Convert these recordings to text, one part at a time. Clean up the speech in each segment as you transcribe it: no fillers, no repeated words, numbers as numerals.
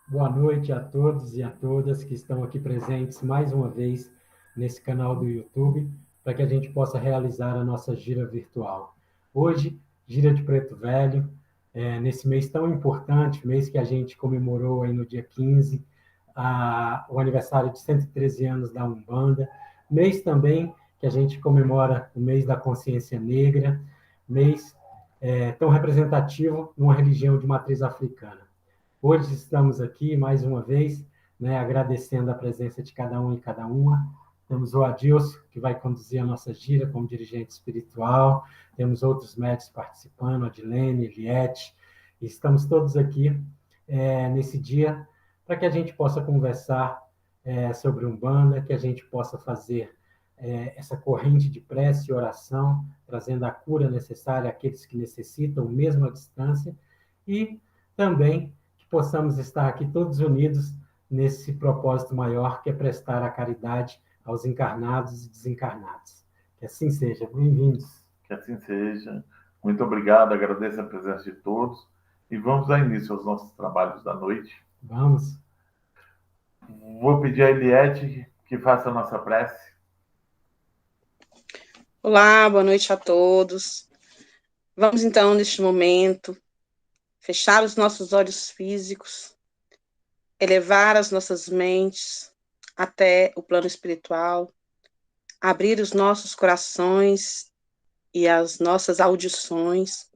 Boa noite a todos e a todas que estão aqui presentes mais uma vez nesse canal do YouTube, para que a gente possa realizar a nossa gira virtual. Hoje, gira de Preto Velho, nesse mês tão importante, mês que a gente comemorou aí no dia 15, o aniversário de 113 anos da Umbanda, mês também que a gente comemora o mês da consciência negra, mês tão representativo numa religião de matriz africana. Hoje estamos aqui mais uma vez, né, agradecendo a presença de cada um e cada uma. Temos o Adilson, que vai conduzir a nossa gira como dirigente espiritual. Temos outros médicos participando, a Adilene, Eliette. E estamos todos aqui nesse dia para que a gente possa conversar sobre Umbanda, que a gente possa fazer essa corrente de prece e oração, trazendo a cura necessária àqueles que necessitam, mesmo à distância, e também que possamos estar aqui todos unidos nesse propósito maior, que é prestar a caridade aos encarnados e desencarnados. Que assim seja. Bem-vindos. Que assim seja. Muito obrigado, agradeço a presença de todos e vamos dar início aos nossos trabalhos da noite. Vamos. Vou pedir a Eliette que faça a nossa prece. Olá, boa noite a todos. Vamos então, neste momento, fechar os nossos olhos físicos, elevar as nossas mentes até o plano espiritual, abrir os nossos corações e as nossas audições,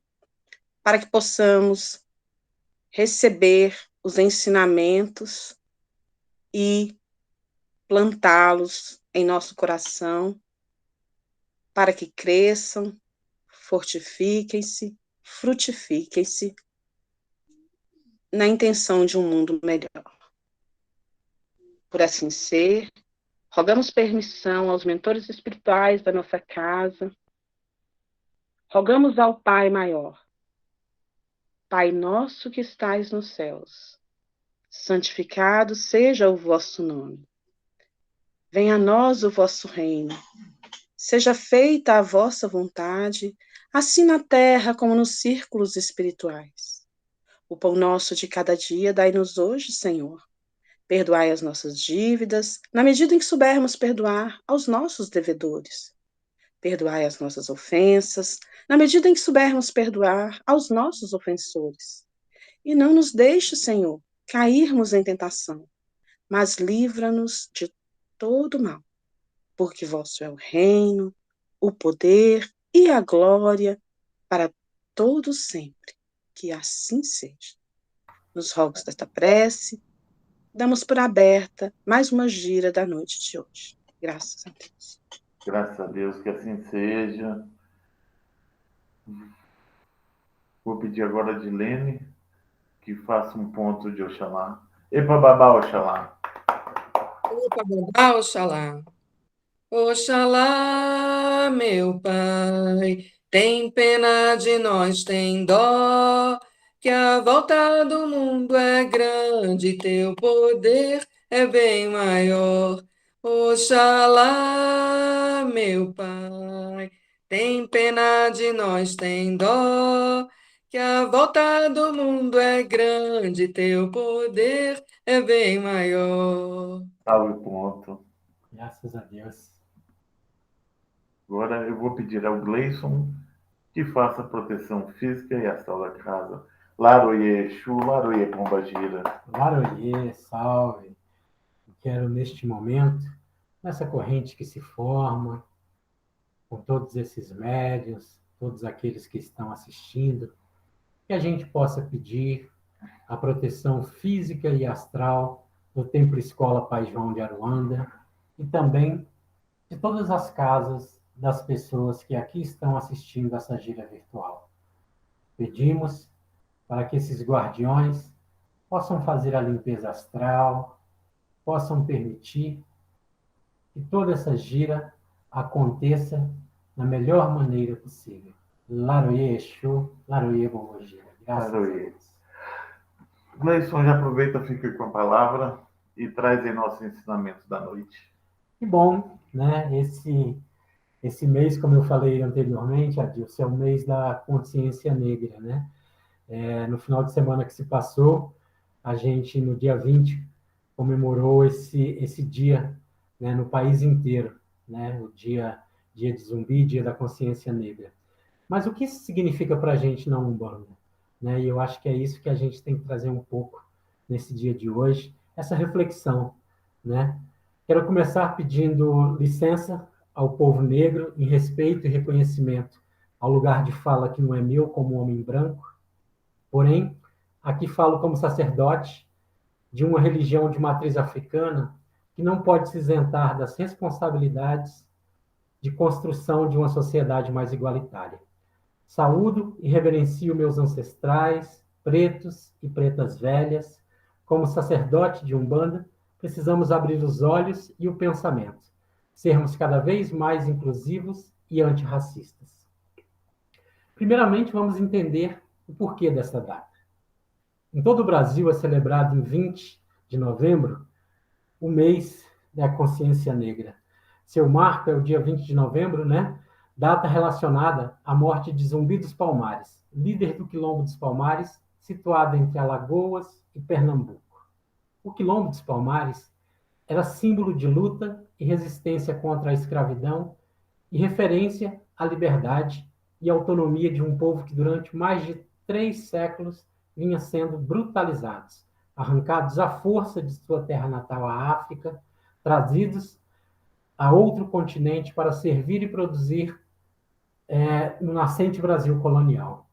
para que possamos receber os ensinamentos e plantá-los em nosso coração, para que cresçam, fortifiquem-se, frutifiquem-se na intenção de um mundo melhor. Por assim ser, rogamos permissão aos mentores espirituais da nossa casa, rogamos ao Pai Maior: Pai nosso que estais nos céus, santificado seja o vosso nome. Venha a nós o vosso reino. Seja feita a vossa vontade, assim na terra como nos círculos espirituais. O pão nosso de cada dia dai-nos hoje, Senhor. Perdoai as nossas dívidas, na medida em que soubermos perdoar aos nossos devedores. Perdoai as nossas ofensas, na medida em que soubermos perdoar aos nossos ofensores. E não nos deixe, Senhor, cairmos em tentação, mas livra-nos de todo mal, porque vosso é o reino, o poder e a glória para todos sempre. Que assim seja. Nos rogos desta prece, damos por aberta mais uma gira da noite de hoje. Graças a Deus. Graças a Deus, que assim seja. Vou pedir agora a Adilene que faça um ponto de Oxalá. Epa babá, Oxalá. Epa babá, Oxalá. Oxalá, meu Pai, tem pena de nós, tem dó, que a volta do mundo é grande, teu poder é bem maior. Oxalá, meu Pai, tem pena de nós, tem dó, que a volta do mundo é grande, teu poder é bem maior. Salve o ponto. Graças a Deus. Agora eu vou pedir ao Gleison que faça a proteção física e astral da casa. Laroie Exu, Laroie Pombagira. Laroie, salve. Eu quero, neste momento, nessa corrente que se forma, com todos esses médiuns, todos aqueles que estão assistindo, que a gente possa pedir a proteção física e astral do Templo Escola Pai João de Aruanda e também de todas as casas das pessoas que aqui estão assistindo essa gira virtual. Pedimos para que esses guardiões possam fazer a limpeza astral, possam permitir que toda essa gira aconteça da melhor maneira possível. Laroye Exu, Laroye Bombogira. Graças a Deus. Gleison, já aproveita, fica com a palavra e traz aí nossos ensinamentos da noite. Que bom, né? Esse mês, como eu falei anteriormente, Adilson, é o mês da consciência negra, né? No final de semana que se passou, a gente, no dia 20, comemorou esse dia, né, no país inteiro, né, o dia de Zumbi, Dia da Consciência Negra. Mas o que isso significa para a gente na Umbanda? Né? E eu acho que é isso que a gente tem que trazer um pouco nesse dia de hoje, essa reflexão. Né? Quero começar pedindo licença ao povo negro, em respeito e reconhecimento ao lugar de fala que não é meu como homem branco. Porém, aqui falo como sacerdote de uma religião de matriz africana que não pode se isentar das responsabilidades de construção de uma sociedade mais igualitária. Saúdo e reverencio meus ancestrais, pretos e pretas velhas. Como sacerdote de Umbanda, precisamos abrir os olhos e o pensamento, sermos cada vez mais inclusivos e antirracistas. Primeiramente, vamos entender o porquê dessa data. Em todo o Brasil é celebrado em 20 de novembro o mês da consciência negra. Seu marco é o dia 20 de novembro, né? Data relacionada à morte de Zumbi dos Palmares, líder do Quilombo dos Palmares, situado entre Alagoas e Pernambuco. O Quilombo dos Palmares era símbolo de luta e resistência contra a escravidão e referência à liberdade e autonomia de um povo que durante mais de 3 séculos vinha sendo brutalizados, arrancados à força de sua terra natal, a África, trazidos a outro continente para servir e produzir no nascente Brasil colonial.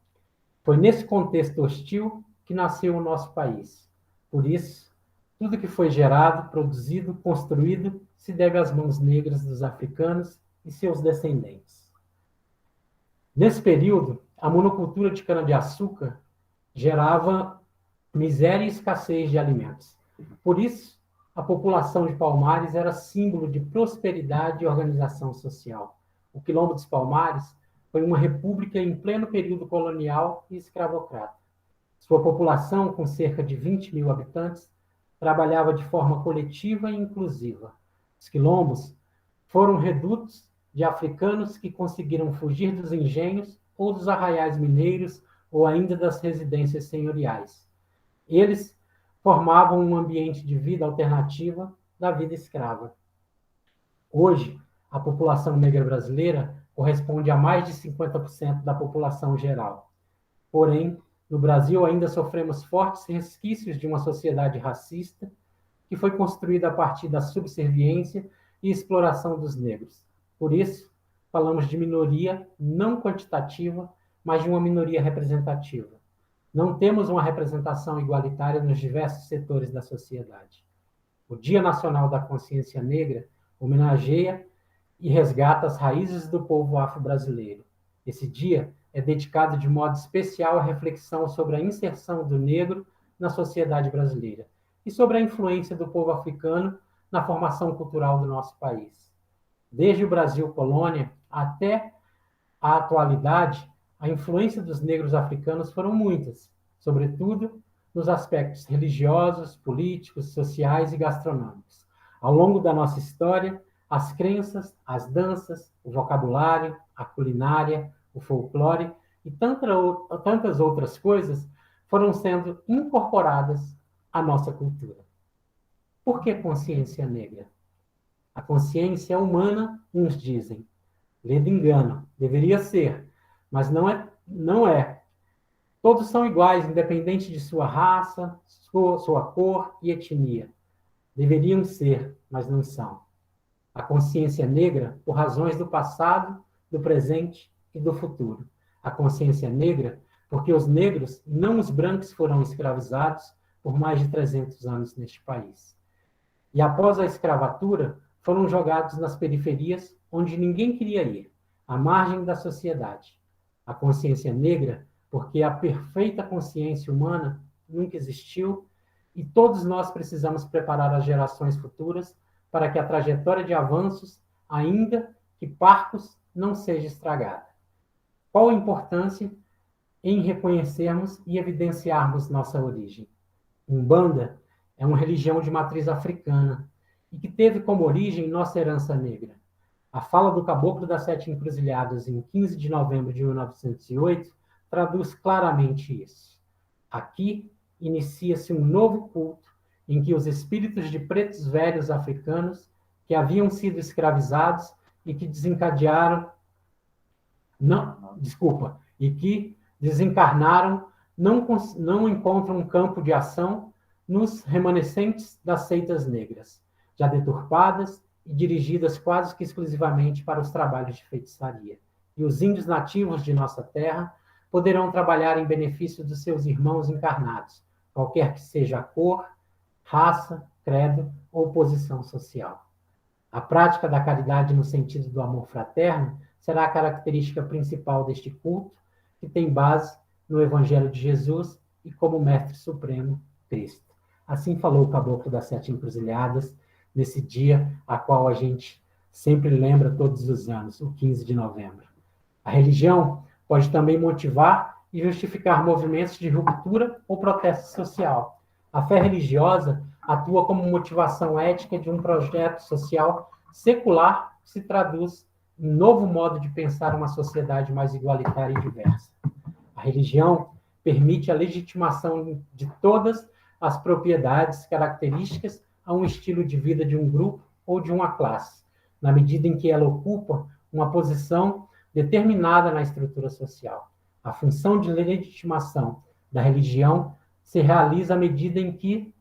Foi nesse contexto hostil que nasceu o nosso país. Por isso, tudo que foi gerado, produzido, construído, se deve às mãos negras dos africanos e seus descendentes. Nesse período, a monocultura de cana-de-açúcar gerava miséria e escassez de alimentos. Por isso, a população de Palmares era símbolo de prosperidade e organização social. O Quilombo dos Palmares foi uma república em pleno período colonial e escravocrata. Sua população, com cerca de 20 mil habitantes, trabalhava de forma coletiva e inclusiva. Os quilombos foram redutos de africanos que conseguiram fugir dos engenhos ou dos arraiais mineiros ou ainda das residências senhoriais. Eles formavam um ambiente de vida alternativa da vida escrava. Hoje, a população negra brasileira corresponde a mais de 50% da população geral. Porém, no Brasil ainda sofremos fortes resquícios de uma sociedade racista que foi construída a partir da subserviência e exploração dos negros. Por isso, falamos de minoria não quantitativa, mas de uma minoria representativa. Não temos uma representação igualitária nos diversos setores da sociedade. O Dia Nacional da Consciência Negra homenageia e resgata as raízes do povo afro-brasileiro. Esse dia é dedicado de modo especial à reflexão sobre a inserção do negro na sociedade brasileira e sobre a influência do povo africano na formação cultural do nosso país. Desde o Brasil colônia até a atualidade, a influência dos negros africanos foram muitas, sobretudo nos aspectos religiosos, políticos, sociais e gastronômicos. Ao longo da nossa história, as crenças, as danças, o vocabulário, a culinária, o folclore e tantas outras coisas foram sendo incorporadas à nossa cultura. Por que consciência negra? A consciência humana, uns dizem. Ledo engano, deveria ser, mas não é. Todos são iguais, independente de sua raça, sua cor e etnia. Deveriam ser, mas não são. A consciência negra, por razões do passado, do presente e do futuro. A consciência negra, porque os negros, não os brancos, foram escravizados por mais de 300 anos neste país. E após a escravatura, foram jogados nas periferias onde ninguém queria ir, à margem da sociedade. A consciência negra, porque a perfeita consciência humana nunca existiu e todos nós precisamos preparar as gerações futuras para que a trajetória de avanços, ainda que parcos, não seja estragada. Qual a importância em reconhecermos e evidenciarmos nossa origem? Umbanda é uma religião de matriz africana e que teve como origem nossa herança negra. A fala do Caboclo das Sete Encruzilhadas, em 15 de novembro de 1908, traduz claramente isso. Aqui inicia-se um novo culto em que os espíritos de pretos velhos africanos que haviam sido escravizados e que desencadearam, e que desencarnaram, não encontram um campo de ação nos remanescentes das seitas negras, já deturpadas e dirigidas quase que exclusivamente para os trabalhos de feitiçaria. E os índios nativos de nossa terra poderão trabalhar em benefício dos seus irmãos encarnados, qualquer que seja a cor, raça, credo ou posição social. A prática da caridade no sentido do amor fraterno será a característica principal deste culto, que tem base no Evangelho de Jesus e como Mestre Supremo, Cristo. Assim falou o Caboclo das Sete Encruzilhadas, nesse dia a qual a gente sempre lembra todos os anos, o 15 de novembro. A religião pode também motivar e justificar movimentos de ruptura ou protesto social. A fé religiosa atua como motivação ética de um projeto social secular que se traduz em novo modo de pensar uma sociedade mais igualitária e diversa. A religião permite a legitimação de todas as propriedades características a um estilo de vida de um grupo ou de uma classe, na medida em que ela ocupa uma posição determinada na estrutura social. A função de legitimação da religião se realiza à medida em que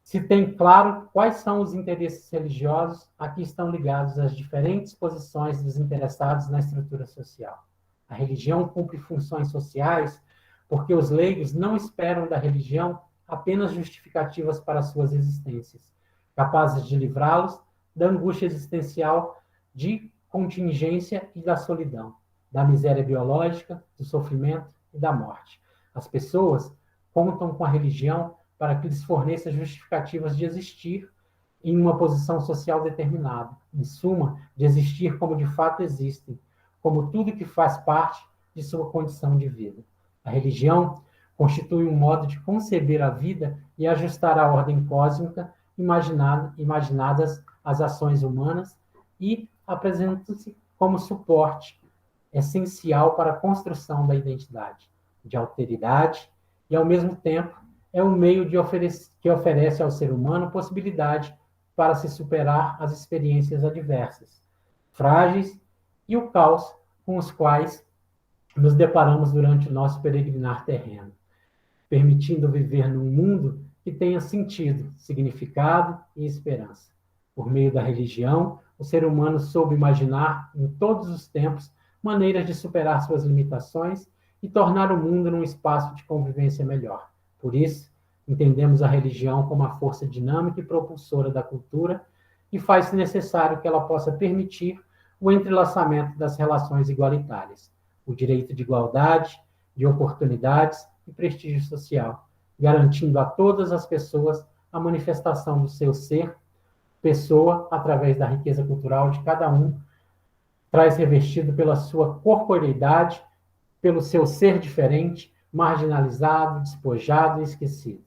se tem claro quais são os interesses religiosos a que estão ligados as diferentes posições dos interessados na estrutura social. A religião cumpre funções sociais porque os leigos não esperam da religião apenas justificativas para suas existências, capazes de livrá-los da angústia existencial, de contingência e da solidão, da miséria biológica, do sofrimento e da morte. As pessoas contam com a religião para que lhes forneça justificativas de existir em uma posição social determinada, em suma, de existir como de fato existem, como tudo que faz parte de sua condição de vida. A religião constitui um modo de conceber a vida e ajustar a ordem cósmica imaginadas as ações humanas e apresenta-se como suporte essencial para a construção da identidade, de alteridade e, ao mesmo tempo, é um meio que oferece ao ser humano possibilidade para se superar as experiências adversas, frágeis e o caos com os quais nos deparamos durante o nosso peregrinar terreno, permitindo viver num mundo que tenha sentido, significado e esperança. Por meio da religião, o ser humano soube imaginar, em todos os tempos, maneiras de superar suas limitações e tornar o mundo num espaço de convivência melhor. Por isso, entendemos a religião como a força dinâmica e propulsora da cultura e faz-se necessário que ela possa permitir o entrelaçamento das relações igualitárias, o direito de igualdade, de oportunidades e prestígio social, garantindo a todas as pessoas a manifestação do seu ser, pessoa, através da riqueza cultural de cada um, traz revestido pela sua corporeidade, pelo seu ser diferente, marginalizado, despojado e esquecido.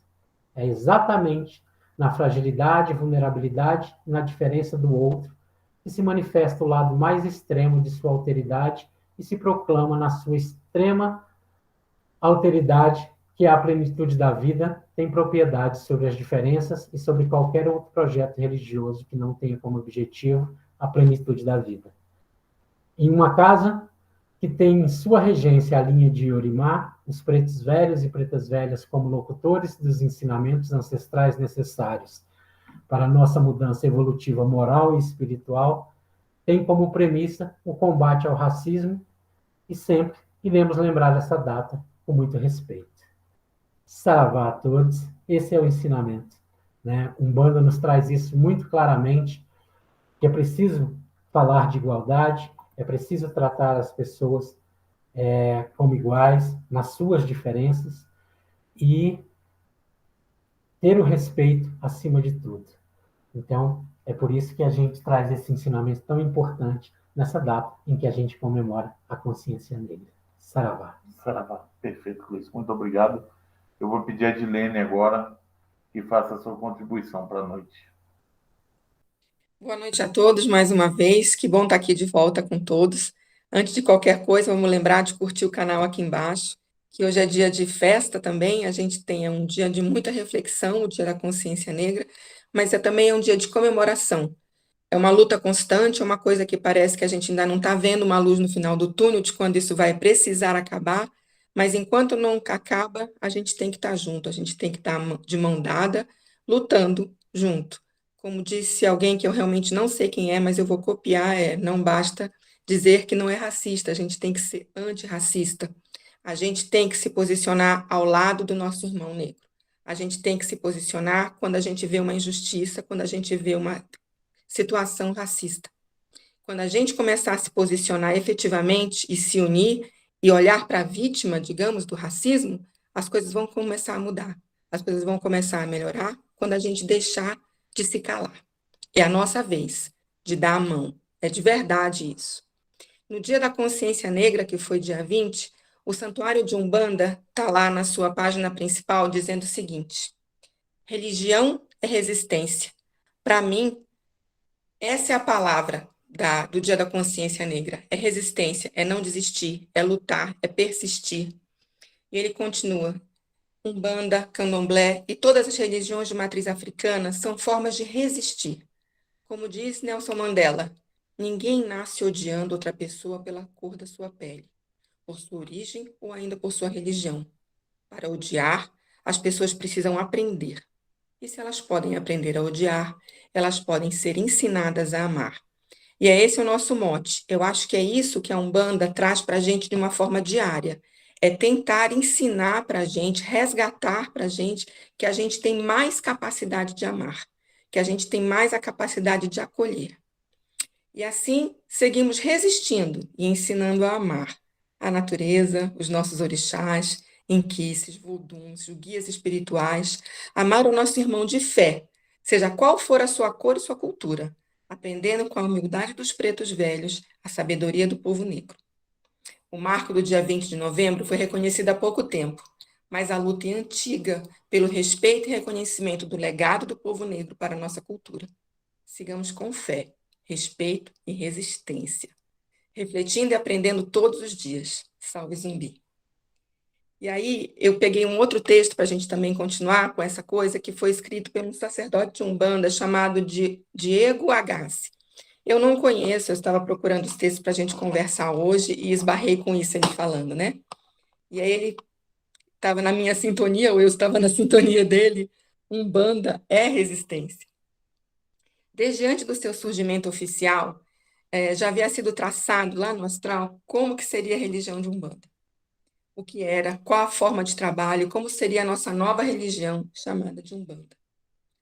É exatamente na fragilidade, vulnerabilidade e na diferença do outro que se manifesta o lado mais extremo de sua alteridade e se proclama na sua extrema alteridade que a plenitude da vida tem propriedade sobre as diferenças e sobre qualquer outro projeto religioso que não tenha como objetivo a plenitude da vida. Em uma casa que tem em sua regência a linha de Yorimá, os pretos velhos e pretas velhas como locutores dos ensinamentos ancestrais necessários para a nossa mudança evolutiva moral e espiritual, tem como premissa o combate ao racismo e sempre iremos lembrar essa data com muito respeito. Saravá a todos, esse é o ensinamento, né? Umbanda nos traz isso muito claramente, que é preciso falar de igualdade, é preciso tratar as pessoas como iguais, nas suas diferenças, e ter o respeito acima de tudo. Então, é por isso que a gente traz esse ensinamento tão importante nessa data em que a gente comemora a consciência negra. Saravá. Saravá. Perfeito, Luiz. Muito obrigado. Eu vou pedir a Dilene agora que faça a sua contribuição para a noite. Boa noite a todos mais uma vez. Que bom estar aqui de volta com todos. Antes de qualquer coisa, vamos lembrar de curtir o canal aqui embaixo, que hoje é dia de festa também, a gente tem um dia de muita reflexão, o Dia da Consciência Negra, mas também é um dia de comemoração. É uma luta constante, é uma coisa que parece que a gente ainda não está vendo uma luz no final do túnel de quando isso vai precisar acabar, mas enquanto não acaba, a gente tem que estar junto, a gente tem que estar de mão dada, lutando junto. Como disse alguém que eu realmente não sei quem é, mas eu vou copiar, não basta dizer que não é racista, a gente tem que ser antirracista. A gente tem que se posicionar ao lado do nosso irmão negro. A gente tem que se posicionar quando a gente vê uma injustiça, quando a gente vê uma situação racista. Quando a gente começar a se posicionar efetivamente e se unir e olhar para a vítima, digamos, do racismo, as coisas vão começar a mudar. As coisas vão começar a melhorar quando a gente deixar de se calar. É a nossa vez de dar a mão. É de verdade isso. No Dia da Consciência Negra, que foi dia 20, o Santuário de Umbanda está lá na sua página principal dizendo o seguinte: religião é resistência. Para mim, essa é a palavra do Dia da Consciência Negra. É resistência, é não desistir, é lutar, é persistir. E ele continua: Umbanda, Candomblé e todas as religiões de matriz africana são formas de resistir. Como diz Nelson Mandela, ninguém nasce odiando outra pessoa pela cor da sua pele, por sua origem ou ainda por sua religião. Para odiar, as pessoas precisam aprender. E se elas podem aprender a odiar, elas podem ser ensinadas a amar. E é esse o nosso mote. Eu acho que é isso que a Umbanda traz para a gente de uma forma diária. É tentar ensinar para a gente, resgatar para a gente que a gente tem mais capacidade de amar, que a gente tem mais a capacidade de acolher. E assim, seguimos resistindo e ensinando a amar a natureza, os nossos orixás, inquices, voduns, guias espirituais, amar o nosso irmão de fé, seja qual for a sua cor e sua cultura, aprendendo com a humildade dos pretos velhos a sabedoria do povo negro. O marco do dia 20 de novembro foi reconhecido há pouco tempo, mas a luta é antiga pelo respeito e reconhecimento do legado do povo negro para a nossa cultura. Sigamos com fé, respeito e resistência, refletindo e aprendendo todos os dias. Salve Zumbi! E aí eu peguei um outro texto para a gente também continuar com essa coisa, que foi escrito por um sacerdote de Umbanda chamado de Diego Agassi. Eu não conheço, eu estava procurando os textos para a gente conversar hoje e esbarrei com isso ele falando, né? E aí ele estava na minha sintonia, ou eu estava na sintonia dele. Umbanda é resistência. Desde antes do seu surgimento oficial, já havia sido traçado lá no astral como que seria a religião de Umbanda. O que era, qual a forma de trabalho, como seria a nossa nova religião chamada de Umbanda.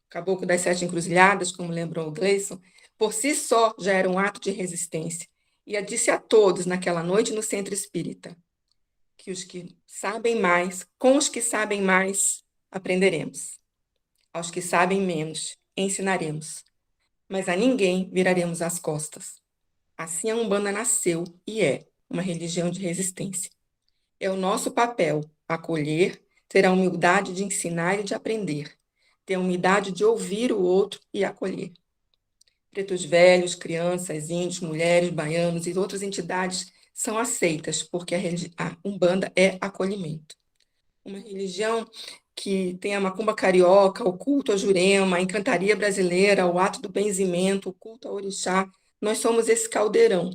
O Caboclo das Sete Encruzilhadas, como lembrou o Gleison, por si só já era um ato de resistência. E disse a todos naquela noite no centro espírita que os que sabem mais, com os que sabem mais, aprenderemos. Aos que sabem menos, ensinaremos. Mas a ninguém viraremos as costas. Assim a Umbanda nasceu e é uma religião de resistência. É o nosso papel acolher, ter a humildade de ensinar e de aprender, ter a humildade de ouvir o outro e acolher. Pretos velhos, crianças, índios, mulheres, baianos e outras entidades são aceitas, porque a Umbanda é acolhimento. Uma religião que tem a macumba carioca, o culto a Jurema, a encantaria brasileira, o ato do benzimento, o culto ao orixá. Nós somos esse caldeirão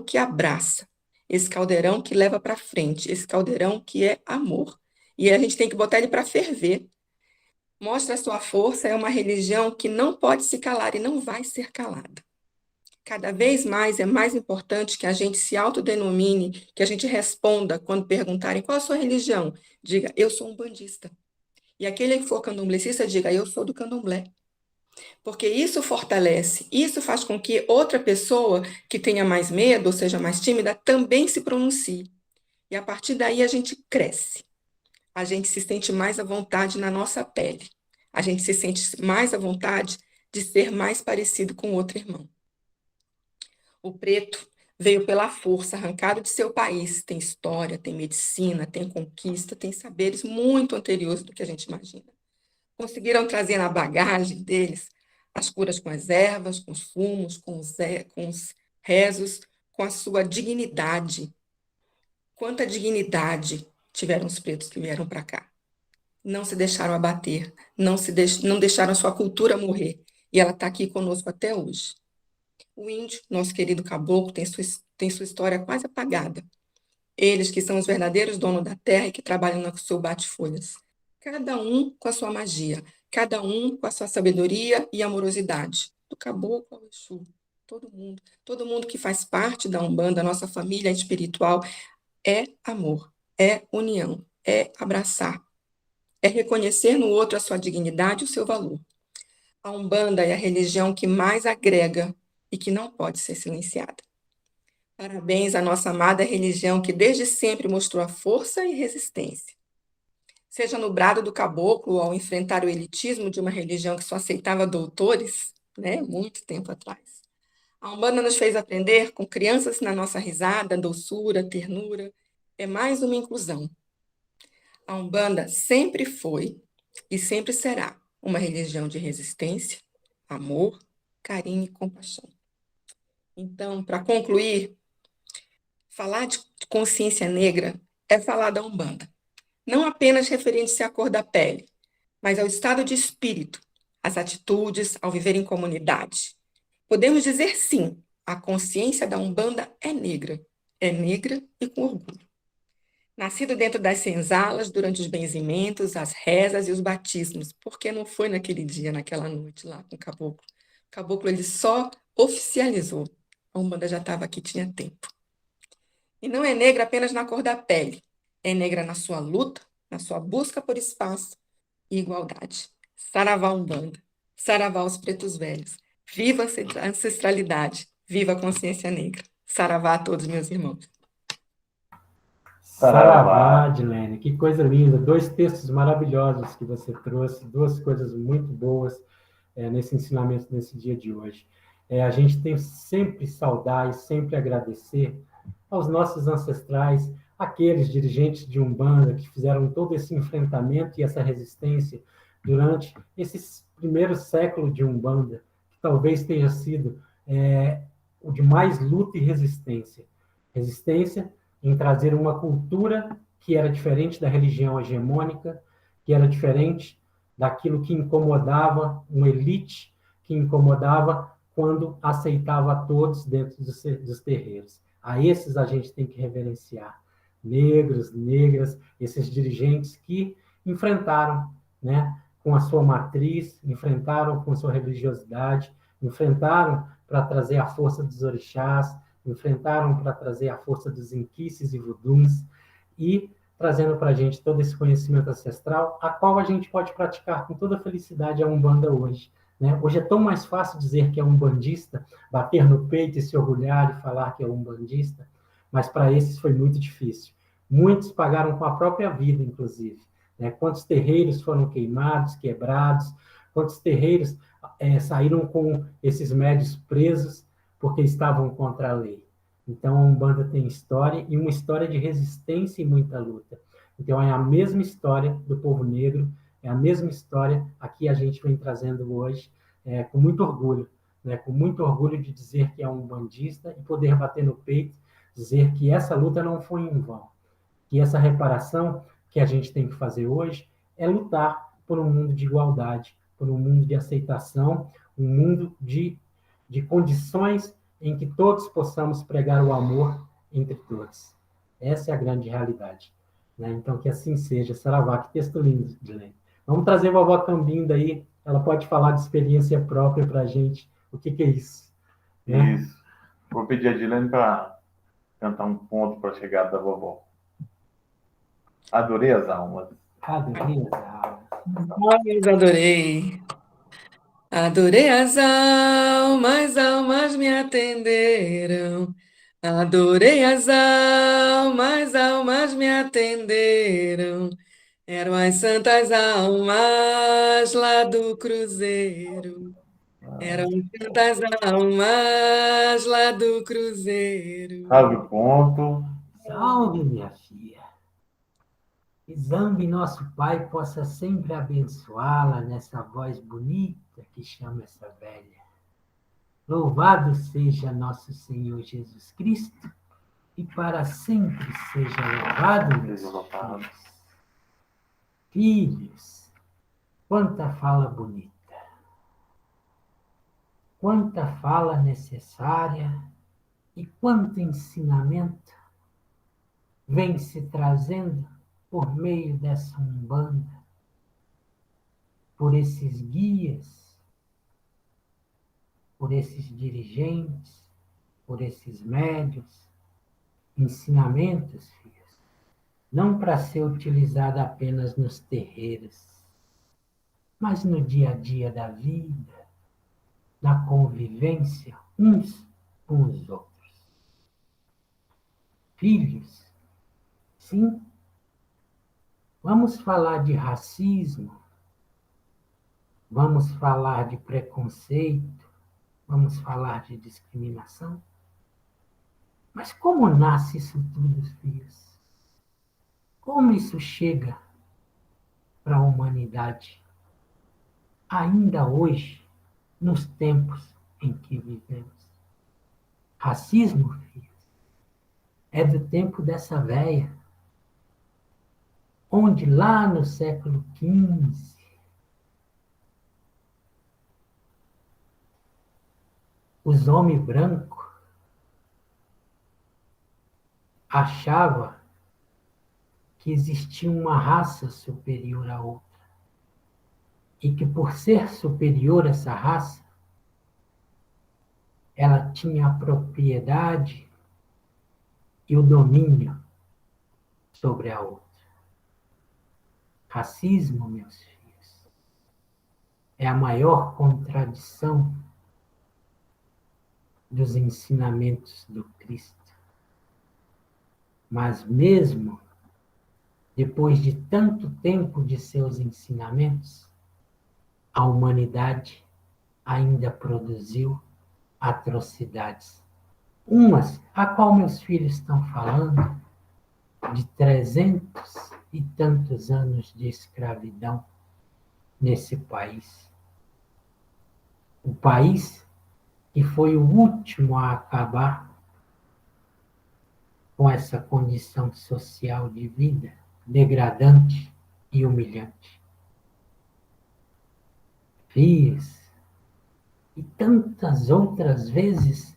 que abraça, esse caldeirão que leva para frente, esse caldeirão que é amor. E a gente tem que botar ele para ferver. Mostra a sua força, é uma religião que não pode se calar e não vai ser calada. Cada vez mais é mais importante que a gente se autodenomine, que a gente responda quando perguntarem qual a sua religião. Diga, eu sou umbandista. E aquele que for candomblecista, diga, eu sou do candomblé. Porque isso fortalece, isso faz com que outra pessoa que tenha mais medo, ou seja, mais tímida, também se pronuncie. E a partir daí a gente cresce. A gente se sente mais à vontade na nossa pele. A gente se sente mais à vontade de ser mais parecido com outro irmão. O preto veio pela força, arrancado de seu país. Tem história, tem medicina, tem conquista, tem saberes muito anteriores do que a gente imagina. Conseguiram trazer na bagagem deles as curas com as ervas, com os fumos, com os rezos, com a sua dignidade. Quanta dignidade tiveram os pretos que vieram para cá. Não se deixaram abater, não deixaram sua cultura morrer. E ela está aqui conosco até hoje. O índio, nosso querido caboclo, tem sua história quase apagada. Eles que são os verdadeiros donos da terra e que trabalham no seu bate-folhas. Cada um com a sua magia, cada um com a sua sabedoria e amorosidade. Do caboclo ao Exu, todo mundo que faz parte da Umbanda, nossa família espiritual, é amor, é união, é abraçar, é reconhecer no outro a sua dignidade e o seu valor. A Umbanda é a religião que mais agrega e que não pode ser silenciada. Parabéns à nossa amada religião que desde sempre mostrou a força e resistência. Seja no brado do caboclo ao enfrentar o elitismo de uma religião que só aceitava doutores, né, muito tempo atrás. A Umbanda nos fez aprender com crianças na nossa risada, doçura, ternura. É mais uma inclusão. A Umbanda sempre foi e sempre será uma religião de resistência, amor, carinho e compaixão. Então, para concluir, falar de consciência negra é falar da Umbanda. Não apenas referente-se à cor da pele, mas ao estado de espírito, às atitudes, ao viver em comunidade. Podemos dizer sim, a consciência da Umbanda é negra e com orgulho. Nascido dentro das senzalas, durante os benzimentos, as rezas e os batismos, porque não foi naquele dia, naquela noite lá com o caboclo. O caboclo ele só oficializou. A Umbanda já estava aqui, tinha tempo. E não é negra apenas na cor da pele, é negra na sua luta, na sua busca por espaço e igualdade. Saravá Umbanda, saravá os pretos velhos. Viva a ancestralidade, viva a consciência negra. Saravá a todos meus irmãos. Saravá, Adilene, que coisa linda. 2 textos maravilhosos que você trouxe, 2 coisas muito boas nesse ensinamento nesse dia de hoje. A gente tem sempre saudar e sempre agradecer aos nossos ancestrais, aqueles dirigentes de Umbanda que fizeram todo esse enfrentamento e essa resistência durante esses primeiros séculos de Umbanda, que talvez tenha sido o de mais luta e resistência. Resistência em trazer uma cultura que era diferente da religião hegemônica, que era diferente daquilo que incomodava uma elite, que incomodava quando aceitava a todos dentro dos terreiros. A esses a gente tem que reverenciar. Negros, negras, esses dirigentes que enfrentaram, né, com a sua matriz, enfrentaram com a sua religiosidade, enfrentaram para trazer a força dos orixás, enfrentaram para trazer a força dos inquices e vuduns, e trazendo para a gente todo esse conhecimento ancestral, a qual a gente pode praticar com toda felicidade a Umbanda hoje. Né? Hoje é tão mais fácil dizer que é umbandista, bater no peito e se orgulhar e falar que é umbandista, mas para esses foi muito difícil. Muitos pagaram com a própria vida, inclusive. Né? Quantos terreiros foram queimados, quebrados, quantos terreiros saíram com esses médios presos porque estavam contra a lei. Então, a Umbanda tem história, e uma história de resistência e muita luta. Então, é a mesma história do povo negro, é a mesma história aqui a gente vem trazendo hoje, com muito orgulho, né? Com muito orgulho de dizer que é um umbandista e poder bater no peito, dizer que essa luta não foi em vão, que essa reparação que a gente tem que fazer hoje é lutar por um mundo de igualdade, por um mundo de aceitação, um mundo de condições em que todos possamos pregar o amor entre todos. Essa é a grande realidade. Né? Então, que assim seja. Saravá, que texto lindo, Dilene. Vamos trazer a vovó Cambinda aí, ela pode falar de experiência própria para a gente. O que é isso? Né? Isso. Vou pedir a Dilene para cantar um ponto para a chegada da vovó. Adorei as almas. Adorei as almas. Adorei. Adorei as almas me atenderam. Adorei as almas me atenderam. Eram as santas almas lá do cruzeiro. Eram as santas almas lá do cruzeiro. Salve o ponto. Salve, minha filha. Que Zambi, nosso Pai, possa sempre abençoá-la nessa voz bonita que chama essa velha. Louvado seja nosso Senhor Jesus Cristo, e para sempre seja louvado, meus Seja louvado. filhos. Filhos, quanta fala bonita, quanta fala necessária e quanto ensinamento vem se trazendo por meio dessa Umbanda, por esses guias, por esses dirigentes, por esses médios, ensinamentos, filhos, não para ser utilizado apenas nos terreiros, mas no dia a dia da vida, na convivência uns com os outros. Filhos, sim, vamos falar de racismo, vamos falar de preconceito, vamos falar de discriminação. Mas como nasce isso tudo, filhos? Como isso chega para a humanidade? Ainda hoje, nos tempos em que vivemos. Racismo, filhos, é do tempo dessa véia, onde lá no século XV, os homens brancos achavam que existia uma raça superior à outra. E que por ser superior a essa raça, ela tinha a propriedade e o domínio sobre a outra. Racismo, meus filhos, é a maior contradição dos ensinamentos do Cristo. Mas mesmo depois de tanto tempo de seus ensinamentos, a humanidade ainda produziu atrocidades. Umas, a qual meus filhos estão falando, de 300 e tantos anos de escravidão nesse país. O país que foi o último a acabar com essa condição social de vida degradante e humilhante. Fiz, e tantas outras vezes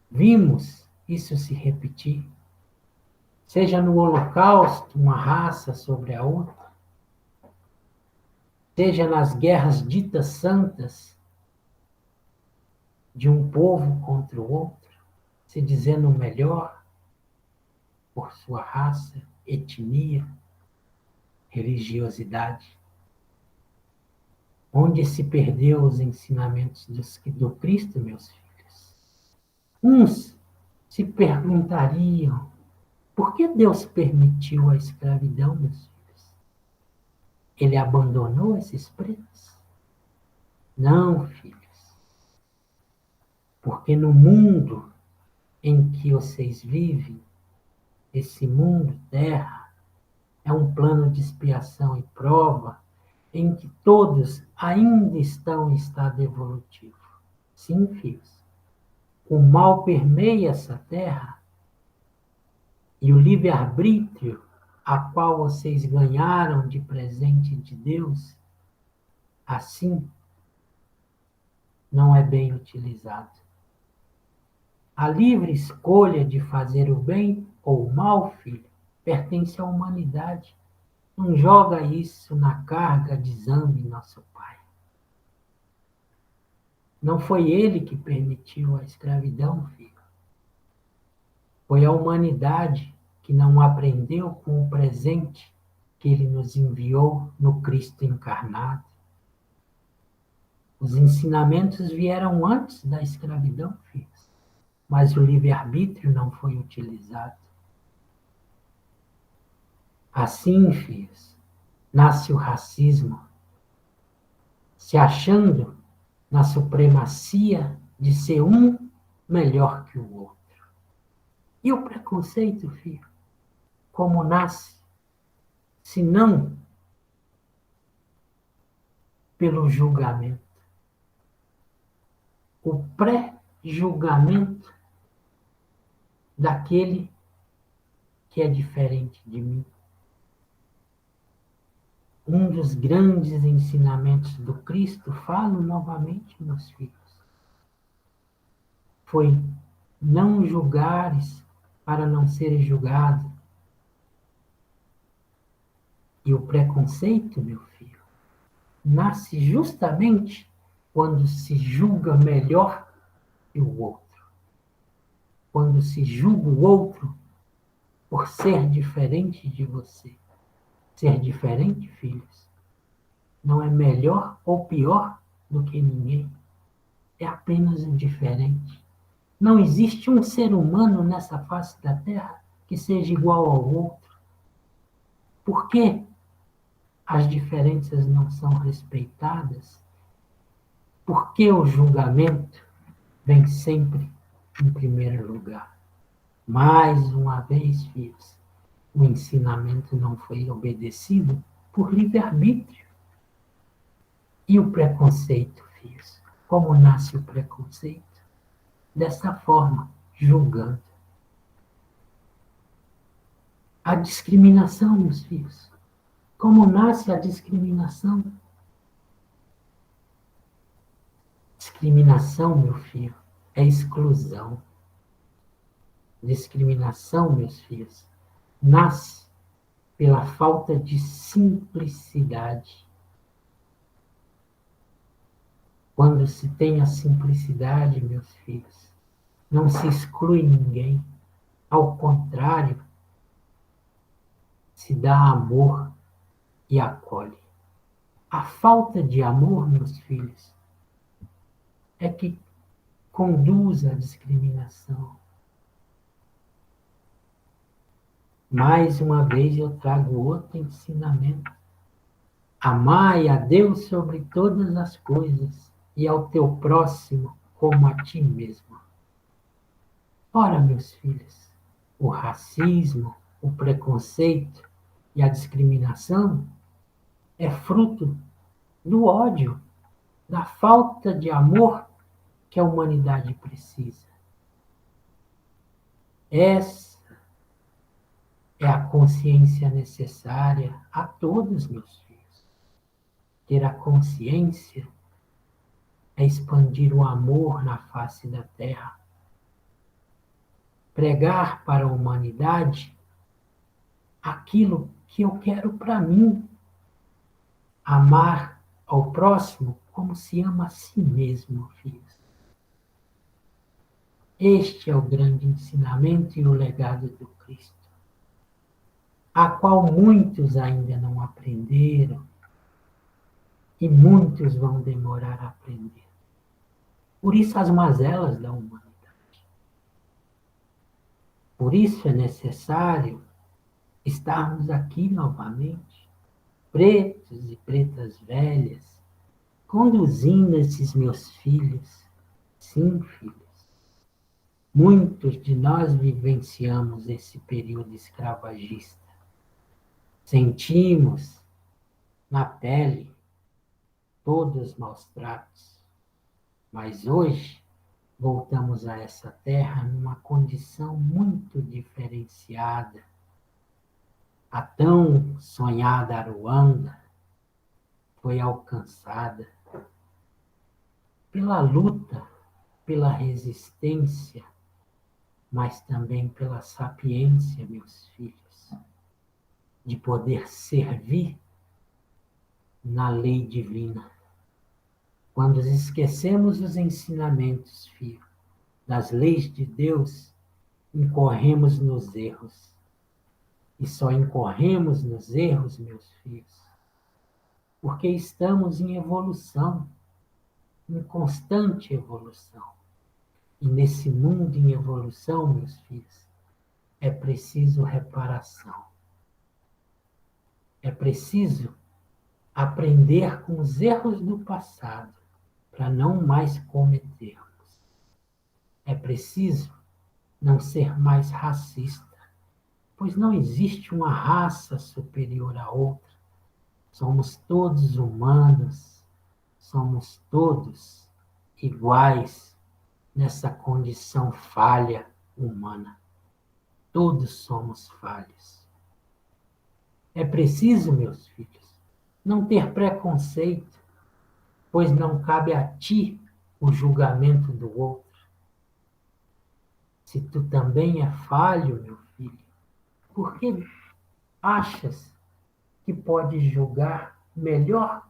vimos isso se repetir, seja no Holocausto, uma raça sobre a outra, seja nas guerras ditas santas de um povo contra o outro, se dizendo melhor por sua raça, etnia, religiosidade, onde se perdeu os ensinamentos do Cristo, meus filhos. Uns se perguntariam, por que Deus permitiu a escravidão, meus filhos? Ele abandonou esses pretos? Não, filhos. Porque no mundo em que vocês vivem, esse mundo, terra, é um plano de expiação e prova em que todos ainda estão em estado evolutivo. Sim, filhos. O mal permeia essa terra e o livre-arbítrio, a qual vocês ganharam de presente de Deus, assim, não é bem utilizado. A livre escolha de fazer o bem ou o mal, filho, pertence à humanidade. Não joga isso na carga de Zambi, nosso pai. Não foi ele que permitiu a escravidão, filho. Foi a humanidade que não aprendeu com o presente que ele nos enviou no Cristo encarnado. Os ensinamentos vieram antes da escravidão, filhos, mas o livre-arbítrio não foi utilizado. Assim, filhos, nasce o racismo, se achando na supremacia de ser um melhor que o outro. E o preconceito, filho, como nasce? Se não pelo julgamento. O pré-julgamento daquele que é diferente de mim. Um dos grandes ensinamentos do Cristo, falo novamente, meus filhos, foi: não julgares para não seres julgado. E o preconceito, meu filho, nasce justamente quando se julga melhor que o outro. Quando se julga o outro por ser diferente de você. Ser diferente, filhos, não é melhor ou pior do que ninguém. É apenas diferente. Não existe um ser humano nessa face da Terra que seja igual ao outro. Por que as diferenças não são respeitadas? Por que o julgamento vem sempre em primeiro lugar? Mais uma vez, filhos, o ensinamento não foi obedecido por livre-arbítrio. E o preconceito, filhos? Como nasce o preconceito? Dessa forma, julgando. A discriminação, meus filhos. Como nasce a discriminação? Discriminação, meu filho, é exclusão. Discriminação, meus filhos, nasce pela falta de simplicidade. Quando se tem a simplicidade, meus filhos, não se exclui ninguém. Ao contrário, se dá amor e acolhe. A falta de amor, meus filhos, é que conduz à discriminação. Mais uma vez eu trago outro ensinamento. Amai a Deus sobre todas as coisas e ao teu próximo como a ti mesmo. Ora, meus filhos, o racismo, o preconceito e a discriminação é fruto do ódio, da falta de amor que a humanidade precisa. Essa é a consciência necessária a todos, meus filhos. Ter a consciência é expandir o amor na face da terra. Pregar para a humanidade aquilo que eu quero para mim. Amar ao próximo como se ama a si mesmo, filhos. Este é o grande ensinamento e o legado do Cristo, a qual muitos ainda não aprenderam e muitos vão demorar a aprender. Por isso as mazelas da humanidade. Por isso é necessário estarmos aqui novamente, pretos e pretas velhas, conduzindo esses meus filhos. Sim, filhos. Muitos de nós vivenciamos esse período escravagista. Sentimos na pele todos os maus tratos. Mas hoje voltamos a essa terra numa condição muito diferenciada. A tão sonhada Aruanda foi alcançada pela luta, pela resistência, mas também pela sapiência, meus filhos, de poder servir na lei divina. Quando esquecemos os ensinamentos, filho, das leis de Deus, incorremos nos erros. E só incorremos nos erros, meus filhos, porque estamos em evolução, em constante evolução. E nesse mundo em evolução, meus filhos, é preciso reparação. É preciso aprender com os erros do passado, para não mais cometermos. É preciso não ser mais racista, pois não existe uma raça superior à outra. Somos todos humanos, somos todos iguais nessa condição falha humana. Todos somos falhos. É preciso, meus filhos, não ter preconceito, pois não cabe a ti o julgamento do outro. Se tu também é falho, meu filho, por que achas que pode julgar melhor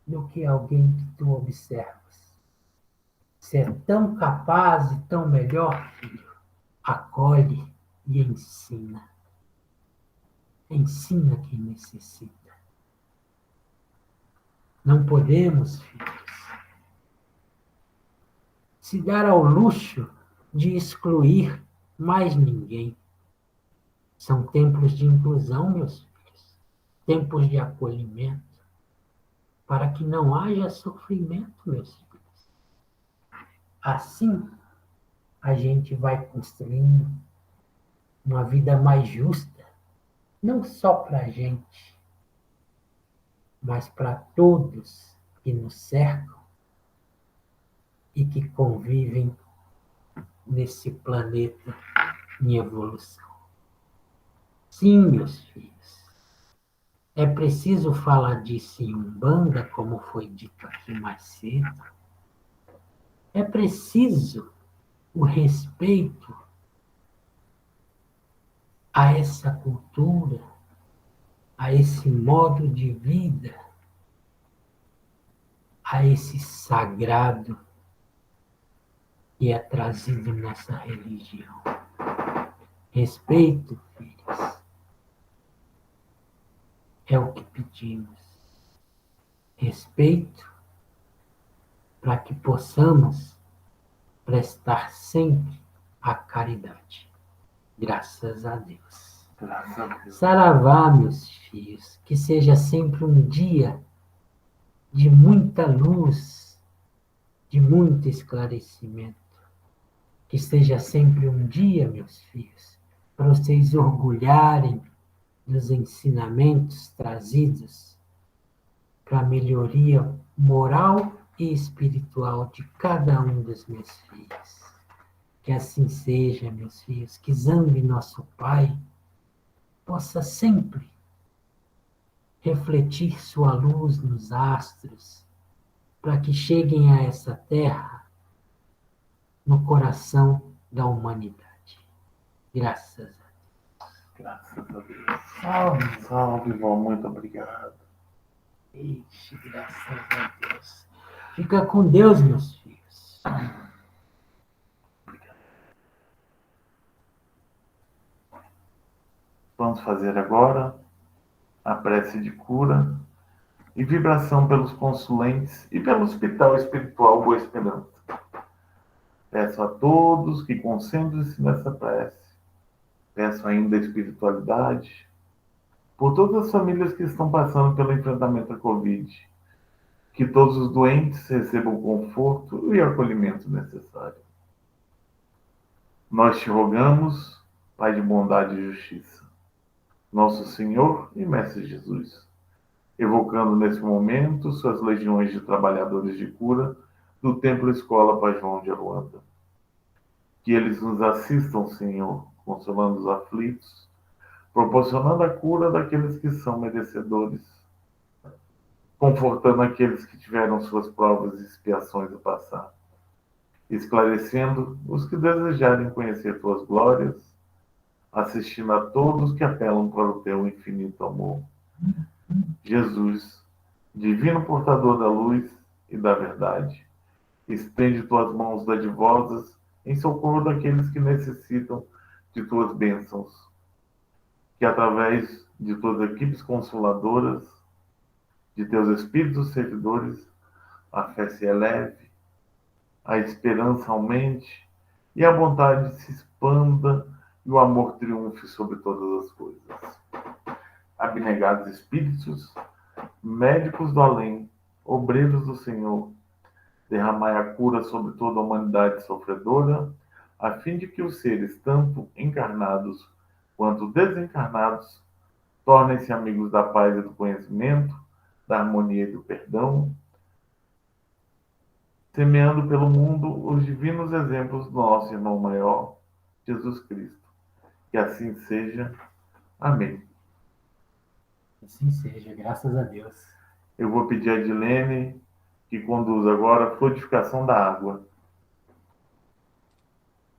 do que alguém que tu observas? Se é tão capaz e tão melhor, filho, acolhe e ensina. Ensina quem necessita. Não podemos, filhos, se dar ao luxo de excluir mais ninguém. São tempos de inclusão, meus filhos, tempos de acolhimento, para que não haja sofrimento, meus filhos. Assim, a gente vai construindo uma vida mais justa, não só para a gente, mas para todos que nos cercam e que convivem nesse planeta em evolução. Sim, meus filhos, é preciso falar disso em Umbanda, como foi dito aqui mais cedo. É preciso o respeito a essa cultura, a esse modo de vida, a esse sagrado que é trazido nessa religião. Respeito, filhos, é o que pedimos. Respeito para que possamos prestar sempre a caridade. Graças a Deus. Graças a Deus. Saravá, meus filhos, que seja sempre um dia de muita luz, de muito esclarecimento. Que seja sempre um dia, meus filhos, para vocês orgulharem dos ensinamentos trazidos para a melhoria moral e espiritual de cada um dos meus filhos. Que assim seja, meus filhos, que Zambi, nosso Pai, possa sempre refletir sua luz nos astros, para que cheguem a essa terra no coração da humanidade. Graças a Deus. Graças a Deus. Salve, salve, vó. Muito obrigado. Ixi, graças a Deus. Fica com Deus, meus filhos. Vamos fazer agora a prece de cura e vibração pelos consulentes e pelo Hospital Espiritual Boa Esperança. Peço a todos que concentrem-se nessa prece. Peço ainda a espiritualidade por todas as famílias que estão passando pelo enfrentamento à Covid. Que todos os doentes recebam o conforto e o acolhimento necessário. Nós te rogamos, Pai de bondade e justiça, nosso Senhor e Mestre Jesus, evocando nesse momento suas legiões de trabalhadores de cura do Templo Escola Pai João de Aruanda. Que eles nos assistam, Senhor, consolando os aflitos, proporcionando a cura daqueles que são merecedores, confortando aqueles que tiveram suas provas e expiações a passar, esclarecendo os que desejarem conhecer tuas glórias, assistindo a todos que apelam para o teu infinito amor. Jesus, divino portador da luz e da verdade, estende tuas mãos dadivosas em socorro daqueles que necessitam de tuas bênçãos, que através de tuas equipes consoladoras, de teus espíritos servidores, a fé se eleve, a esperança aumente e a vontade se expanda e o amor triunfe sobre todas as coisas. Abnegados espíritos, médicos do além, obreiros do Senhor, derramai a cura sobre toda a humanidade sofredora, a fim de que os seres, tanto encarnados quanto desencarnados, tornem-se amigos da paz e do conhecimento, da harmonia e do perdão, semeando pelo mundo os divinos exemplos do nosso irmão maior, Jesus Cristo, Que assim seja. Amém. Assim seja, graças a Deus. Eu vou pedir a Edilene que conduza agora a frutificação da água.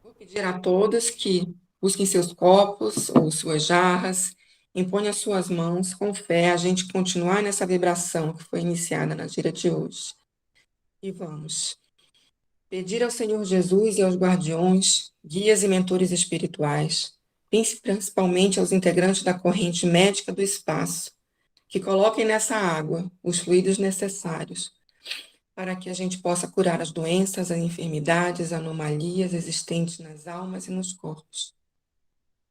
Vou pedir a todos que busquem seus copos ou suas jarras, imponham as suas mãos com fé, a gente continuar nessa vibração que foi iniciada na gira de hoje. E vamos pedir ao Senhor Jesus e aos guardiões, guias e mentores espirituais, principalmente aos integrantes da corrente médica do espaço, que coloquem nessa água os fluidos necessários para que a gente possa curar as doenças, as enfermidades, anomalias existentes nas almas e nos corpos.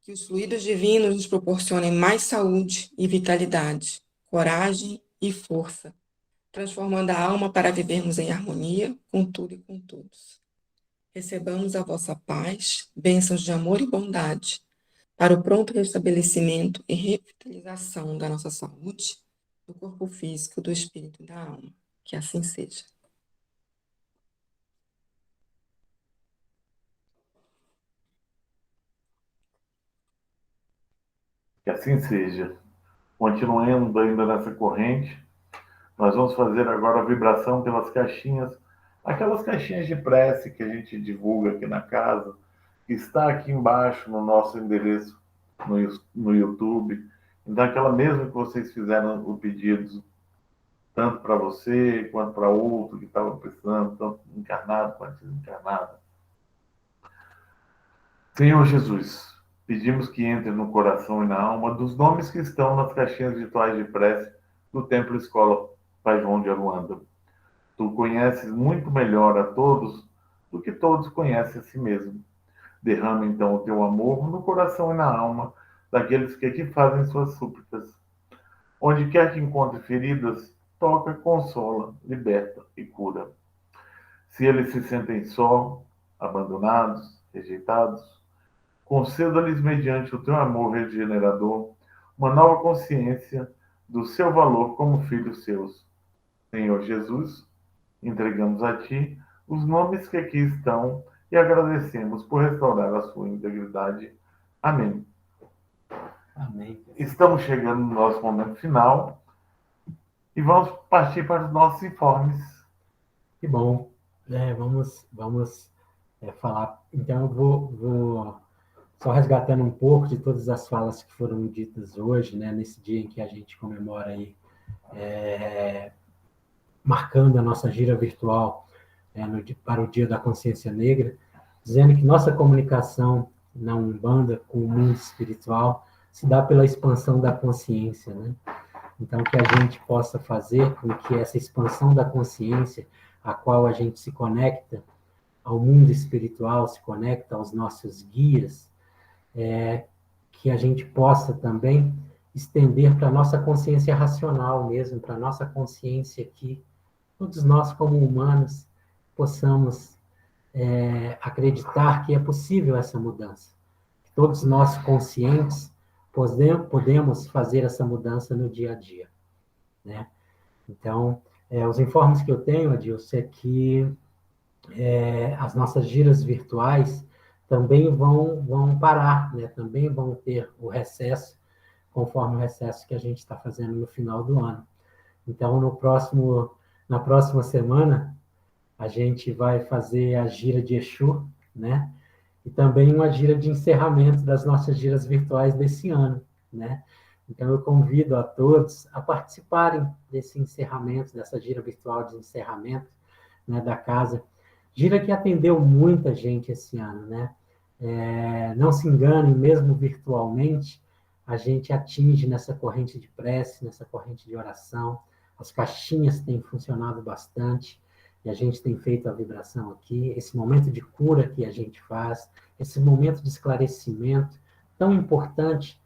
Que os fluidos divinos nos proporcionem mais saúde e vitalidade, coragem e força, transformando a alma para vivermos em harmonia com tudo e com todos. Recebamos a vossa paz, bênçãos de amor e bondade, para o pronto restabelecimento e revitalização da nossa saúde, do corpo físico, do espírito e da alma. Que assim seja. Que assim seja. Continuando ainda nessa corrente, nós vamos fazer agora a vibração pelas caixinhas, aquelas caixinhas de prece que a gente divulga aqui na casa, que está aqui embaixo no nosso endereço no YouTube. Então, aquela mesma que vocês fizeram o pedido, tanto para você quanto para outro que estava precisando, tanto encarnado quanto desencarnado. Senhor Jesus, pedimos que entre no coração e na alma dos nomes que estão nas caixinhas virtuais de prece do Templo Escola Pai João de Aruanda. Tu conheces muito melhor a todos do que todos conhecem a si mesmo. Derrama então o teu amor no coração e na alma daqueles que aqui fazem suas súplicas. Onde quer que encontre feridas, toca, consola, liberta e cura. Se eles se sentem só, abandonados, rejeitados, conceda-lhes, mediante o teu amor regenerador, uma nova consciência do seu valor como filhos seus. Senhor Jesus, entregamos a ti os nomes que aqui estão e agradecemos por restaurar a sua integridade. Amém. Amém. Estamos chegando no nosso momento final e vamos partir para os nossos informes. Que bom. Vamos falar. Então, eu vou só resgatando um pouco de todas as falas que foram ditas hoje, né, nesse dia em que a gente comemora aí, marcando a nossa gira virtual para o Dia da Consciência Negra, dizendo que nossa comunicação na Umbanda com o mundo espiritual se dá pela expansão da consciência, né? Então, que a gente possa fazer com que essa expansão da consciência, a qual a gente se conecta ao mundo espiritual, se conecta aos nossos guias, que a gente possa também estender para a nossa consciência racional mesmo, para a nossa consciência aqui, todos nós como humanos possamos acreditar que é possível essa mudança. Todos nós conscientes podemos fazer essa mudança no dia a dia, né? Então, os informes que eu tenho, Adilson, é que as nossas giras virtuais também vão parar, né? Também vão ter o recesso, conforme o recesso que a gente está fazendo no final do ano. Então, na próxima semana, a gente vai fazer a gira de Exu, né? E também uma gira de encerramento das nossas giras virtuais desse ano, né? Então, eu convido a todos a participarem desse encerramento, dessa gira virtual de encerramento, né, da casa. Gira que atendeu muita gente esse ano, né? Não se enganem, mesmo virtualmente, a gente atinge nessa corrente de prece, nessa corrente de oração. As caixinhas têm funcionado bastante, e a gente tem feito a vibração aqui, esse momento de cura que a gente faz, esse momento de esclarecimento tão importante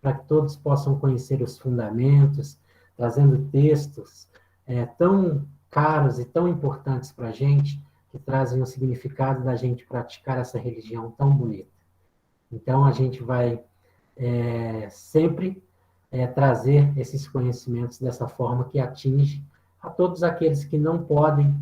para que todos possam conhecer os fundamentos, trazendo textos tão caros e tão importantes para a gente, que trazem o significado da gente praticar essa religião tão bonita. Então, a gente vai sempre trazer esses conhecimentos dessa forma que atinge a todos aqueles que não podem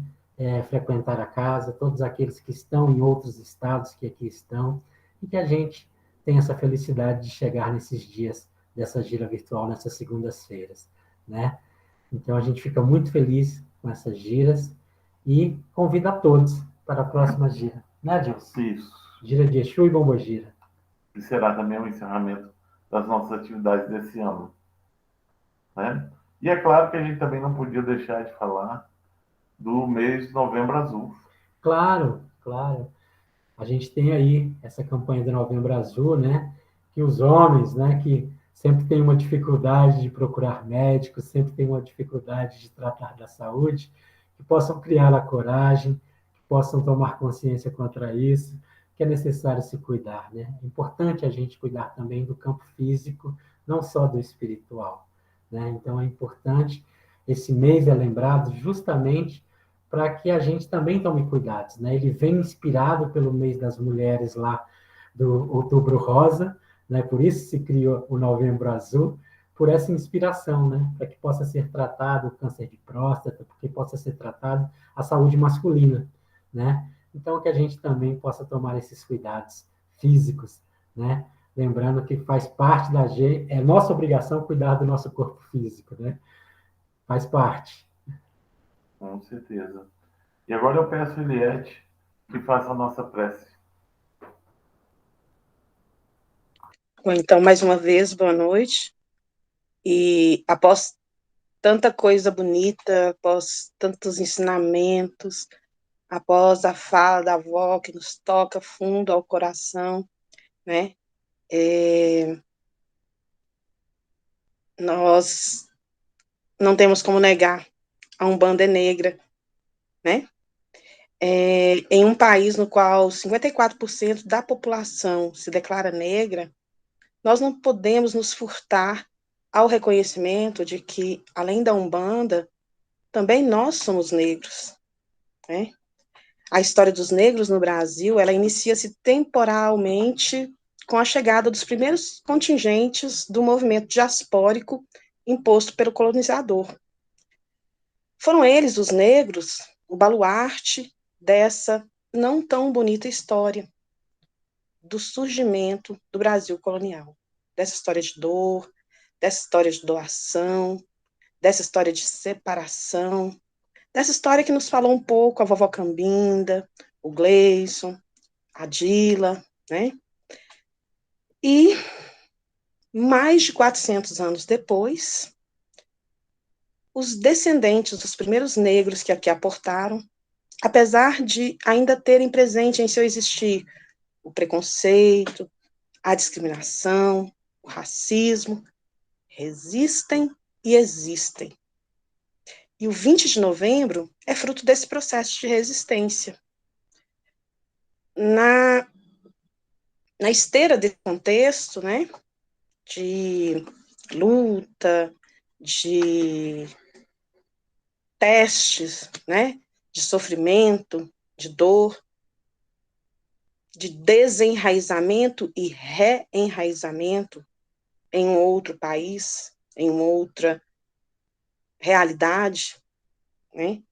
frequentar a casa, todos aqueles que estão em outros estados que aqui estão, e que a gente tem essa felicidade de chegar nesses dias dessa gira virtual, nessas segundas-feiras, né? Então, a gente fica muito feliz com essas giras e convida a todos para a próxima gira, né, Dilson? Isso. Gira de Exu e Bombogira. E será também o encerramento das nossas atividades desse ano, né? E é claro que a gente também não podia deixar de falar do mês de Novembro Azul. Claro, claro. A gente tem aí essa campanha do Novembro Azul, né? Que os homens, né, que sempre têm uma dificuldade de procurar médicos, sempre têm uma dificuldade de tratar da saúde, que possam criar a coragem, que possam tomar consciência contra isso, que é necessário se cuidar, né? É importante a gente cuidar também do campo físico, não só do espiritual, né? Então é importante, esse mês é lembrado justamente para que a gente também tome cuidados, né? Ele vem inspirado pelo mês das mulheres lá do Outubro Rosa, né? Por isso se criou o Novembro Azul, por essa inspiração, né? Para que possa ser tratado o câncer de próstata, porque possa ser tratado a saúde masculina, né? Então que a gente também possa tomar esses cuidados físicos, né? Lembrando que faz parte da gente, é nossa obrigação cuidar do nosso corpo físico, né? Faz parte. Com certeza. E agora eu peço a Eliette que faça a nossa prece. Bom, então, mais uma vez, boa noite. E após tanta coisa bonita, após tantos ensinamentos, após a fala da avó que nos toca fundo ao coração, né? Nós não temos como negar a Umbanda é negra, né? Em um país no qual 54% da população se declara negra, nós não podemos nos furtar ao reconhecimento de que, além da Umbanda, também nós somos negros, né? A história dos negros no Brasil, ela inicia-se temporalmente com a chegada dos primeiros contingentes do movimento diaspórico imposto pelo colonizador. Foram eles, os negros, o baluarte dessa não tão bonita história do surgimento do Brasil colonial, dessa história de dor, dessa história de doação, dessa história de separação, dessa história que nos falou um pouco a vovó Cambinda, o Gleison, a Dila, né? E mais de 400 anos depois, os descendentes dos primeiros negros que aqui aportaram, apesar de ainda terem presente em seu existir o preconceito, a discriminação, o racismo, resistem e existem. E o 20 de novembro é fruto desse processo de resistência. Na esteira desse contexto, né, de luta, de testes, né, de sofrimento, de dor, de desenraizamento e reenraizamento em um outro país, em uma outra realidade, né,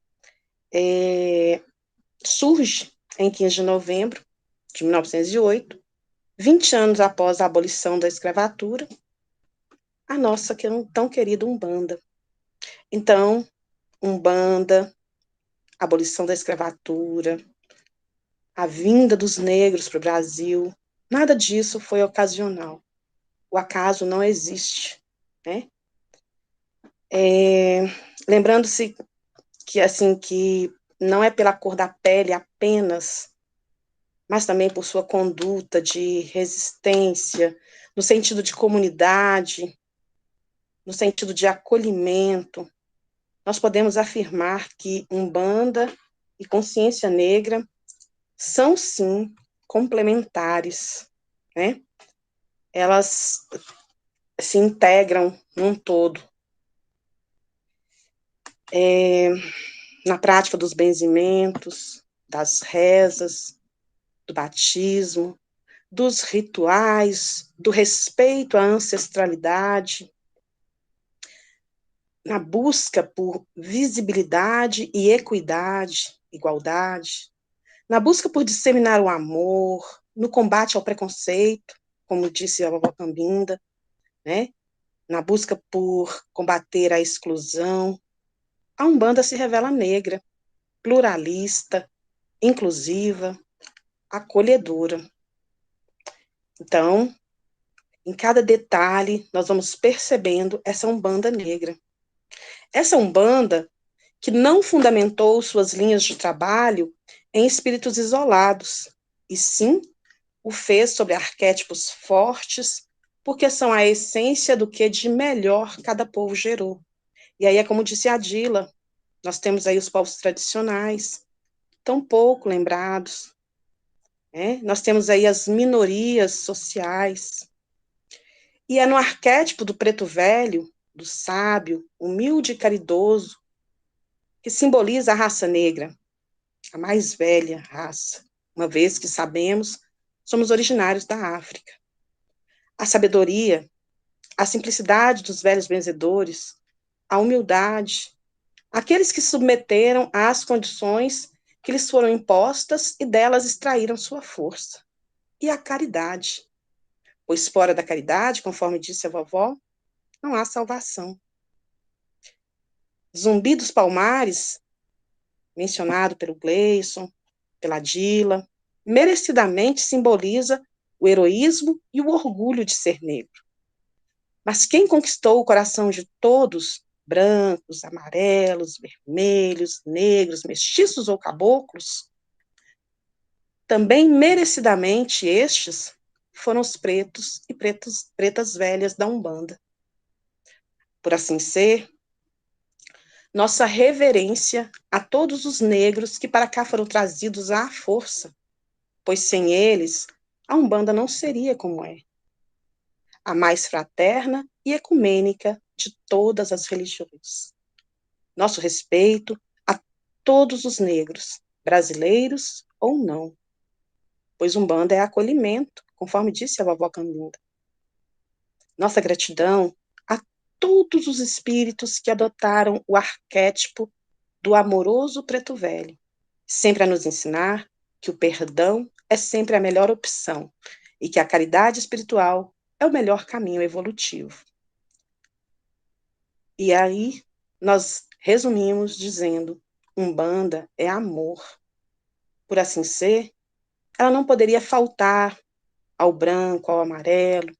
surge em 15 de novembro de 1908, 20 anos após a abolição da escravatura, a nossa tão querida Umbanda. Então, Umbanda, abolição da escravatura, a vinda dos negros para o Brasil, nada disso foi ocasional. O acaso não existe, né? Lembrando-se que, assim, que não é pela cor da pele apenas, mas também por sua conduta de resistência, no sentido de comunidade, no sentido de acolhimento, nós podemos afirmar que Umbanda e consciência negra são, sim, complementares, né? Elas se integram num todo. Na prática dos benzimentos, das rezas, do batismo, dos rituais, do respeito à ancestralidade, na busca por visibilidade e equidade, igualdade, na busca por disseminar o amor, no combate ao preconceito, como disse a vovó Cambinda, né? Na busca por combater a exclusão, a Umbanda se revela negra, pluralista, inclusiva, acolhedora. Então, em cada detalhe, nós vamos percebendo essa Umbanda negra. Essa Umbanda que não fundamentou suas linhas de trabalho em espíritos isolados, e sim o fez sobre arquétipos fortes, porque são a essência do que de melhor cada povo gerou. E aí é como disse a Dila, nós temos aí os povos tradicionais, tão pouco lembrados, né? Nós temos aí as minorias sociais, e é no arquétipo do preto velho, do sábio, humilde e caridoso, que simboliza a raça negra, a mais velha raça, uma vez que sabemos, somos originários da África. A sabedoria, a simplicidade dos velhos benzedores, a humildade, aqueles que se submeteram às condições que lhes foram impostas e delas extraíram sua força. E a caridade, pois fora da caridade, conforme disse a vovó, não há salvação. Zumbi dos Palmares, mencionado pelo Gleison, pela Dila, merecidamente simboliza o heroísmo e o orgulho de ser negro. Mas quem conquistou o coração de todos, brancos, amarelos, vermelhos, negros, mestiços ou caboclos, também merecidamente estes foram os pretos e pretas velhas da Umbanda. Por assim ser, nossa reverência a todos os negros que para cá foram trazidos à força, pois sem eles, a Umbanda não seria como é. A mais fraterna e ecumênica de todas as religiões. Nosso respeito a todos os negros, brasileiros ou não, pois Umbanda é acolhimento, conforme disse a vovó Cambinda. Nossa gratidão a todos os espíritos que adotaram o arquétipo do amoroso preto velho, sempre a nos ensinar que o perdão é sempre a melhor opção e que a caridade espiritual é o melhor caminho evolutivo. E aí nós resumimos dizendo: Umbanda é amor. Por assim ser, ela não poderia faltar ao branco, ao amarelo,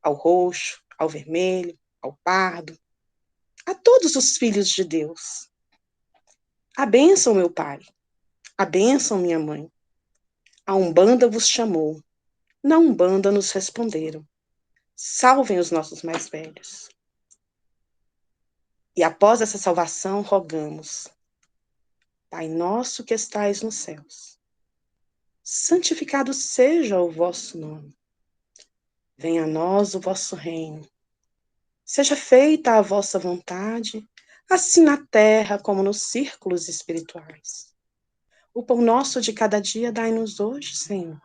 ao roxo, ao vermelho, ao pardo, a todos os filhos de Deus. A bênção, meu pai, a bênção, minha mãe. A Umbanda vos chamou, na Umbanda nos responderam. Salvem os nossos mais velhos. E após essa salvação, rogamos: Pai nosso que estais nos céus, santificado seja o vosso nome. Venha a nós o vosso reino. Seja feita a vossa vontade, assim na terra como nos círculos espirituais. O pão nosso de cada dia dai-nos hoje, Senhor.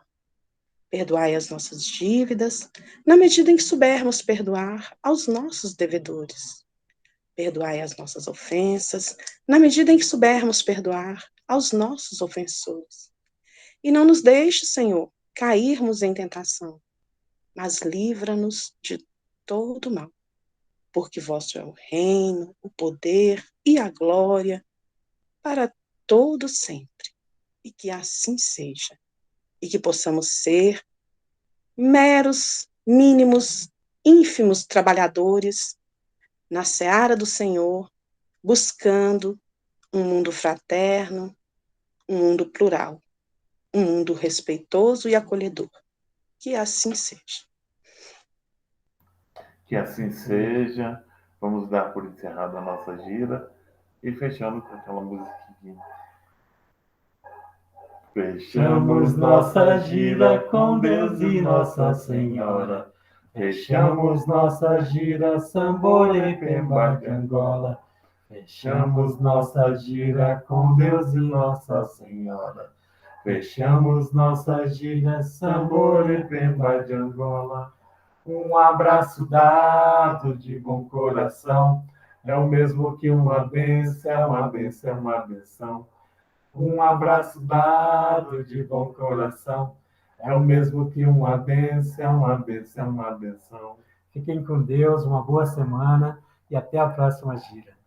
Perdoai as nossas dívidas, na medida em que soubermos perdoar aos nossos devedores. Perdoai as nossas ofensas, na medida em que soubermos perdoar aos nossos ofensores. E não nos deixe, Senhor, cairmos em tentação, mas livra-nos de todo mal, porque vosso é o reino, o poder e a glória para todo sempre. E que assim seja. E que possamos ser meros, mínimos, ínfimos trabalhadores na seara do Senhor, buscando um mundo fraterno, um mundo plural, um mundo respeitoso e acolhedor. Que assim seja. Que assim seja. Vamos dar por encerrada a nossa gira e fechando com aquela musiquinha. Fechamos nossa gira com Deus e Nossa Senhora. Fechamos nossa gira, Samborê, Pemba de Angola. Fechamos nossa gira com Deus e Nossa Senhora. Fechamos nossa gira, Samborê, Pemba de Angola. Um abraço dado de bom coração, é o mesmo que uma bênção, é uma bênção, é uma benção. Um abraço dado de bom coração, É o mesmo que uma benção, uma benção, uma benção. Fiquem com Deus, uma boa semana e até a próxima gira.